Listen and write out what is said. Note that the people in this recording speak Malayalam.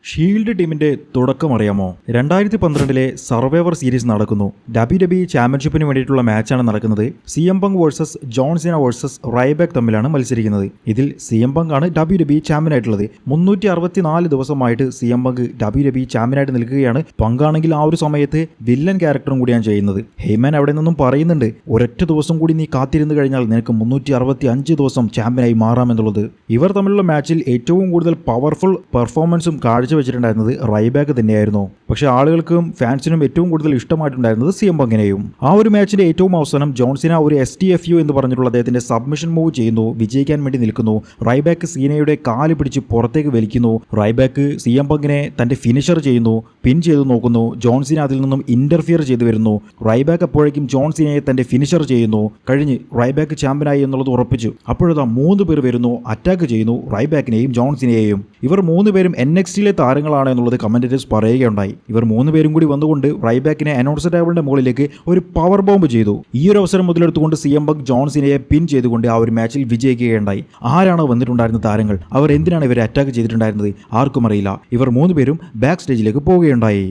ഷീൽഡ് ടീമിന്റെ തുടക്കം അറിയാമോ? 2012 സർവൈവർ സീരീസ് നടക്കുന്നു. WWE ചാമ്പ്യൻഷിപ്പിന് വേണ്ടിയിട്ടുള്ള മാച്ചാണ് നടക്കുന്നത്. CM Punk versus John Cena versus Ryback തമ്മിലാണ് മത്സരിക്കുന്നത്. ഇതിൽ CM Punk ആണ് WWE ചാമ്പ്യൻ ആയിട്ടുള്ളത്. 364 ദിവസമായിട്ട് CM Punk WWE ചാമ്പ്യനായിട്ട് നിൽക്കുകയാണ്. പങ്ക് ആണെങ്കിൽ ആ ഒരു സമയത്ത് വില്ലൻ ക്യാരക്ടറും കൂടിയാണ് ചെയ്യുന്നത്. ഹെയ്മാൻ അവിടെ നിന്നും പറയുന്നുണ്ട്, ഒരൊറ്റ ദിവസം കൂടി നീ കാത്തിരുന്ന് കഴിഞ്ഞാൽ നിനക്ക് 365 ദിവസം ചാമ്പ്യനായി മാറാമെന്നുള്ളത്. ഇവർ തമ്മിലുള്ള മാച്ചിൽ ഏറ്റവും കൂടുതൽ പവർഫുൾ പെർഫോമൻസും വെച്ചിട്ടുണ്ടായിരുന്നത് റൈബാക്ക് തന്നെയായിരുന്നു. പക്ഷേ ആളുകൾക്കും ഫാൻസിനും ഏറ്റവും കൂടുതൽ ഇഷ്ടമായിട്ടുണ്ടായിരുന്നത് CM Punkനെയും. ആ ഒരു മാച്ചിന്റെ ഏറ്റവും അവസാനം ജോൺ സീന ഒരു STFU എന്ന് പറഞ്ഞിട്ടുള്ള അദ്ദേഹത്തിന്റെ സബ്മിഷൻ മൂവ് ചെയ്യുന്നു, വിജയിക്കാൻ വേണ്ടി നിൽക്കുന്നു. റൈബാക്ക് സീനയുടെ കാല് പിടിച്ച് പുറത്തേക്ക് വലിക്കുന്നു. റൈബാക്ക് CM Punkനെ തന്റെ ഫിനിഷർ ചെയ്യുന്നു, പിൻ ചെയ്തു നോക്കുന്നു. ജോൺ സീന അതിൽ നിന്നും ഇന്റർഫിയർ ചെയ്തു വരുന്നു. റൈബാക്ക് അപ്പോഴേക്കും ജോൺ സീനയെ തന്റെ ഫിനിഷർ ചെയ്യുന്നു. കഴിഞ്ഞ് റൈബാക്ക് ചാമ്പ്യനായി എന്നുള്ളത് ഉറപ്പിച്ചു. അപ്പോഴതാ 3 പേർ വരുന്നു, അറ്റാക്ക് ചെയ്യുന്നു റൈബാക്കിനെയും ജോൺ സീനയെയും. ഇവർ 3 പേരും NXTയിലെ താരങ്ങളാണ് എന്നുള്ളത് കമന്റേറ്റേഴ്സ് പറയുകയുണ്ടായി. ഇവർ 3 പേരും കൂടി വന്നുകൊണ്ട് റൈബാക്കിനെ അനൗൺസർ ടേബിളിന്റെ മുകളിലേക്ക് ഒരു പവർ ബോംബ് ചെയ്തു. ഈ ഒരു അവസരം മുതലെടുത്തുകൊണ്ട് CM Punk ജോൺ സീനയെ പിൻ ചെയ്തുകൊണ്ട് ആ ഒരു മാച്ചിൽ വിജയിക്കുകയുണ്ടായി. ആരാണ് വന്നിട്ടുണ്ടായിരുന്ന താരങ്ങൾ? അവർ എന്തിനാണ് ഇവരെ അറ്റാക്ക് ചെയ്തിട്ടുണ്ടായിരുന്നത്? ആർക്കും അറിയില്ല. ഇവർ 3 പേരും ബാക്ക് സ്റ്റേജിലേക്ക് പോവുകയുണ്ടായി.